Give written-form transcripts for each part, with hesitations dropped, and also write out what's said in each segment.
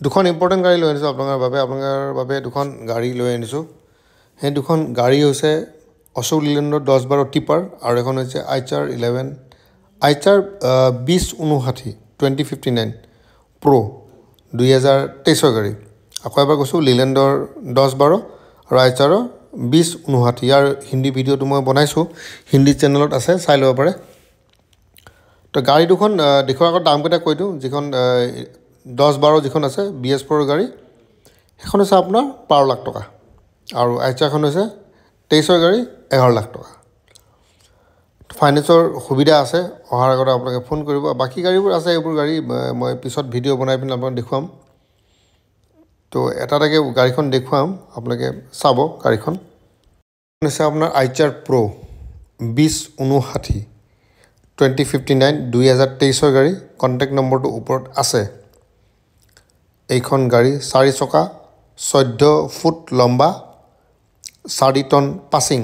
দুখন ইম্পৰ্টেণ্ট গাড়ী লৈ আনিছোঁ আপোনাৰ বাবে দুখন গাড়ী লৈ আনিছোঁ সেই দুখন গাড়ী হৈছে অশোক লেলেণ্ডৰ 10-12 টিপাৰ আৰু এখন হৈছে আইচাৰ 2059 প্ৰ' 2023 গাড়ী আকৌ এবাৰ কৈছোঁ লেলেণ্ডৰ 10-12 আৰু আইচাৰৰ 2059 ইয়াৰ হিন্দী ভিডিঅ'টো মই বনাইছোঁ হিন্দী চেনেলত আছে চাই ল'ব পাৰে তো গাড়ী দুখন দেখুৱাৰ আগত দামকেইটা কৈ দিওঁ যিখন 10-12 যিখন আছে BS4 গাড়ী সেইখন হৈছে আপোনাৰ 12 লাখ টকা আৰু আইচাৰখন হৈছে 23 গাড়ী 11 লাখ টকা ফাইনেন্সৰ সুবিধা আছে অহাৰ আগতে আপোনালোকে ফোন কৰিব বাকী গাড়ীবোৰ আছে এইবোৰ গাড়ী মই পিছত ভিডিঅ' বনাই পিনে আপোনাক দেখুৱাম তো এটাকে গাড়ীখন দেখুৱাম আপোনালোকে চাব গাড়ীখন হৈছে আপোনাৰ আইচাৰ প্ৰ' 2059 2023 গাড়ী কণ্টেক্ট নম্বৰটো ওপৰত আছে এইখন গাড়ী 4 চকা 14 ফুট লম্বা 4 টন পাছিং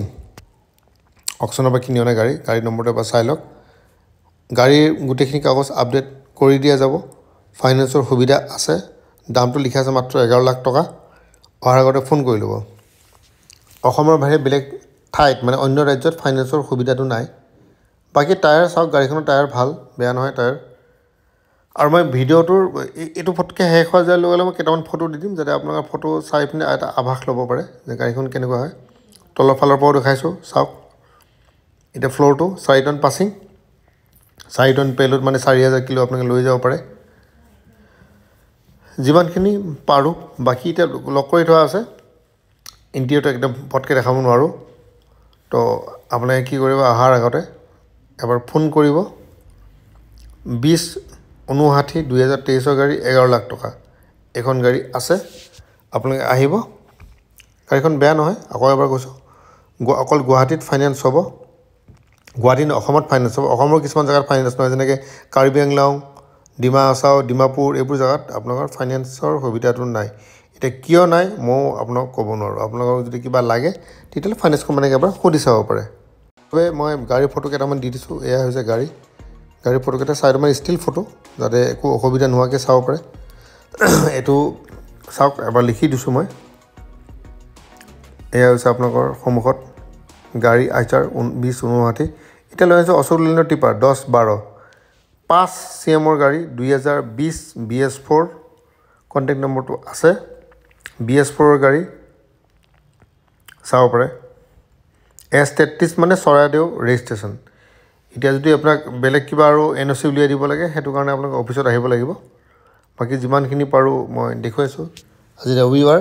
অকশ্যনৰ পৰা কিনি অনা গাড়ী নম্বৰটো এবাৰ চাই লওক গাড়ীৰ গোটেইখিনি কাগজ আপডেট কৰি দিয়া যাব ফাইনেন্সৰ সুবিধা আছে দামটো লিখা আছে মাত্ৰ 11 লাখ টকা অহাৰ আগতে ফোন কৰি ল'ব অসমৰ বাহিৰে বেলেগ ঠাইত মানে অন্য ৰাজ্যত ফাইনেন্সৰ সুবিধাটো নাই বাকী টায়াৰ চাওক গাড়ীখনৰ টায়াৰ ভাল বেয়া নহয় টায়াৰ আৰু মই ভিডিঅ'টোৰ এইটো ফটোকে শেষ হৈ যোৱাৰ লগে লগে মই কেইটামান ফটো দি দিম যাতে আপোনালোকে ফটো চাই পিনে এটা আভাস ল'ব পাৰে যে গাড়ীখন কেনেকুৱা হয় তলৰ ফালৰ পৰাও দেখাইছোঁ চাওক এতিয়া ফ্ল'ৰটো 4 টন পাছিং 4 টন পেলোড মানে 4000 কিলো আপোনালোকে লৈ যাব পাৰে যিমানখিনি পাৰোঁ বাকী এতিয়া লক কৰি থোৱা আছে ইণ্টেৰিয়ৰটো একদম পটকৈ দেখাব নোৱাৰোঁ তো আপোনালোকে কি কৰিব অহাৰ আগতে এবাৰ ফোন কৰিব 2059 2023 গাড়ী 11 লাখ টকা এখন গাড়ী আছে আপোনালোকে আহিব গাড়ীখন বেয়া নহয় আকৌ এবাৰ কৈছোঁ অকল গুৱাহাটীত ফাইনেন্স হ'ব গুৱাহাটী অসমত ফাইনেন্স হ'ব অসমৰ কিছুমান জেগাত ফাইনেন্স নহয় যেনেকৈ কাৰ্বি আংলং ডিমা হাছাও ডিমাপুৰ এইবোৰ জেগাত আপোনালোকৰ ফাইনেন্সৰ সুবিধাটো নাই এতিয়া কিয় নাই মই আপোনাক ক'ব নোৱাৰোঁ আপোনালোকৰ যদি কিবা লাগে তেতিয়াহ'লে ফাইনেন্স কোম্পানীক এবাৰ সুধি চাব পাৰে মই গাড়ীৰ ফটো কেইটামান দি দিছোঁ এয়া হৈছে গাড়ীৰ ফটোকেইটা চাইড মই ষ্টিল ফটো যাতে একো অসুবিধা নোহোৱাকৈ চাব পাৰে এইটো চাওক এবাৰ লিখি দিছোঁ মই এয়া হৈছে আপোনালোকৰ সন্মুখত গাড়ী আইচাৰ 2059 এতিয়া লৈ আহিছোঁ অশোক লেলেণ্ডৰ টিপাৰ 10-12 5 CMৰ গাড়ী 2020 BS4 কণ্টেক্ট নম্বৰটো আছে BS4 গাড়ী চাব পাৰে S33 মানে চৰাইদেউ ৰেজিষ্ট্ৰেশ্যন এতিয়া যদি আপোনাক বেলেগ কিবা আৰু NOC উলিয়াই দিব লাগে সেইটো কাৰণে আপোনালোকে অফিচত আহিব লাগিব বাকী যিমানখিনি পাৰোঁ মই দেখুৱাইছোঁ আজি ৰবিবাৰ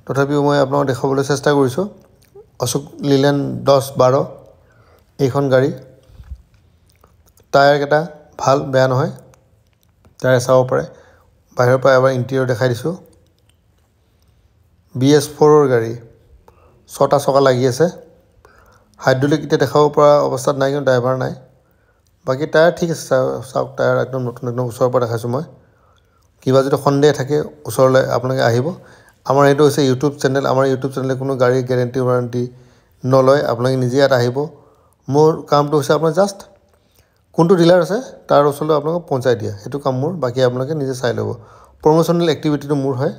তথাপিও মই আপোনাক দেখাবলৈ চেষ্টা কৰিছোঁ অশোক লেলেণ্ড 10-12 এইখন গাড়ী টায়াৰকেইটা ভাল বেয়া নহয় টায়াৰ চাব পাৰে বাহিৰৰ পৰা এবাৰ ইণ্টেৰিয়ৰ দেখাই দিছোঁ BS4 গাড়ী 6টা চকা লাগি আছে হাইড্ৰলিক এতিয়া দেখাব পৰা অৱস্থাত নাই কিন্তু ড্ৰাইভাৰ নাই বাকী টায়াৰ ঠিক আছে চাওক টায়াৰ একদম নতুন ওচৰৰ পৰা দেখাইছোঁ মই কিবা যদি সন্দেহ থাকে ওচৰলৈ আপোনালোকে আহিব আমাৰ এইটো হৈছে ইউটিউব চেনেল আমাৰ ইউটিউব চেনেলে কোনো গাড়ীৰ গেৰেণ্টি ৱাৰেণ্টি নলয় আপোনালোকে নিজে ইয়াত আহিব মোৰ কামটো হৈছে আপোনাৰ জাষ্ট কোনটো ডিলাৰ আছে তাৰ ওচৰলৈ আপোনালোকক পਹੁঁচাই দিয়া সেইটো কাম মোৰ বাকী আপোনালোকে নিজে চাই ল'ব প্ৰমোশ্যনেল এক্টিভিটিটো মোৰ হয়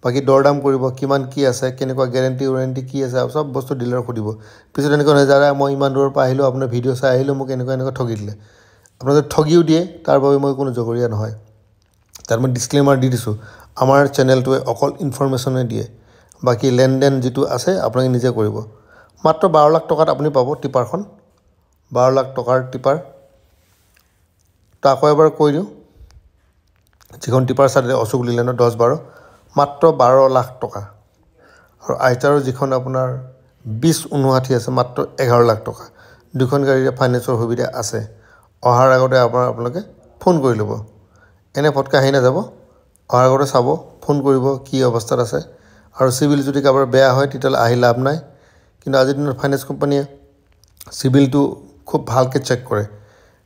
বাকী দৰ দাম কৰিব কিমান কি আছে কেনেকুৱা গেৰেণ্টি ৱাৰেণ্টি কি আছে চব বস্তু ডিলাৰক সুধিব পিছত এনেকুৱা নহয় যাৰা মই ইমান দূৰৰ পৰা আহিলোঁ আপোনাৰ ভিডিঅ' চাই আহিলোঁ মোক এনেকুৱা ঠগি দিলে আপোনাক যদি ঠগিও দিয়ে তাৰ বাবে মই কোনো জগৰীয়া নহয় তাত মই ডিছক্লেমাৰ দি দিছোঁ আমাৰ চেনেলটোৱে অকল ইনফৰমেশ্যনে দিয়ে বাকী লেনদেন যিটো আছে আপোনালোকে নিজে কৰিব মাত্ৰ 12 লাখ টকাত আপুনি পাব টিপাৰখন 12 লাখ টকাৰ টিপাৰ তো আকৌ এবাৰ কৈ দিওঁ যিখন টিপাৰ চাইডে অশোক লেলেণ্ডৰ 10-12 মাত্ৰ 12 লাখ টকা আৰু আইচাৰৰ যিখন আপোনাৰ 2059 আছে মাত্ৰ 11 লাখ টকা দুখন গাড়ীৰে ফাইনেন্সৰ সুবিধা আছে অহাৰ আগতে আপোনালোকে ফোন কৰি ল'ব এনে ফটকৈ আহি নাযাব অহাৰ আগতে চাব ফোন কৰিব কি অৱস্থাত আছে আৰু চিভিল যদি কাৰোবাৰ বেয়া হয় তেতিয়াহ'লে আহি লাভ নাই কিন্তু আজিৰ দিনত ফাইনেন্স কোম্পানীয়ে চিভিলটো খুব ভালকৈ চেক কৰে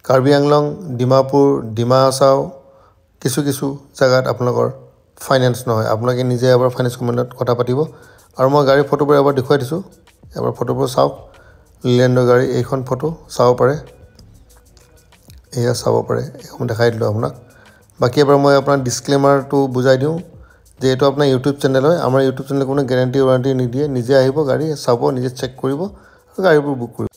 কাৰ্বি আংলং ডিমাপুৰ ডিমা হাছাও কিছু জেগাত আপোনালোকৰ ফাইনেন্স নহয় আপোনালোকে নিজে এবাৰ ফাইনেন্স কোম্পানীত কথা পাতিব আৰু মই গাড়ীৰ ফটোবোৰ এবাৰ দেখুৱাই দিছোঁ এবাৰ ফটোবোৰ চাওক লেলেণ্ডৰ গাড়ী এইখন ফটো চাব পাৰে এয়া চাব পাৰে এইখন দেখাই দিলোঁ আপোনাক বাকী এবাৰ মই আপোনাৰ ডিছক্লেমাৰটো বুজাই দিওঁ যে এইটো আপোনাৰ ইউটিউব চেনেল হয়। আমাৰ ইউটিউব চেনেল কোনো গেৰাণ্টি ৱাৰেণ্টি নিদিয়ে। নিজে আহিব, গাড়ী চাব, নিজে চেক কৰিব আৰু গাড়ীবোৰ বুক কৰিব।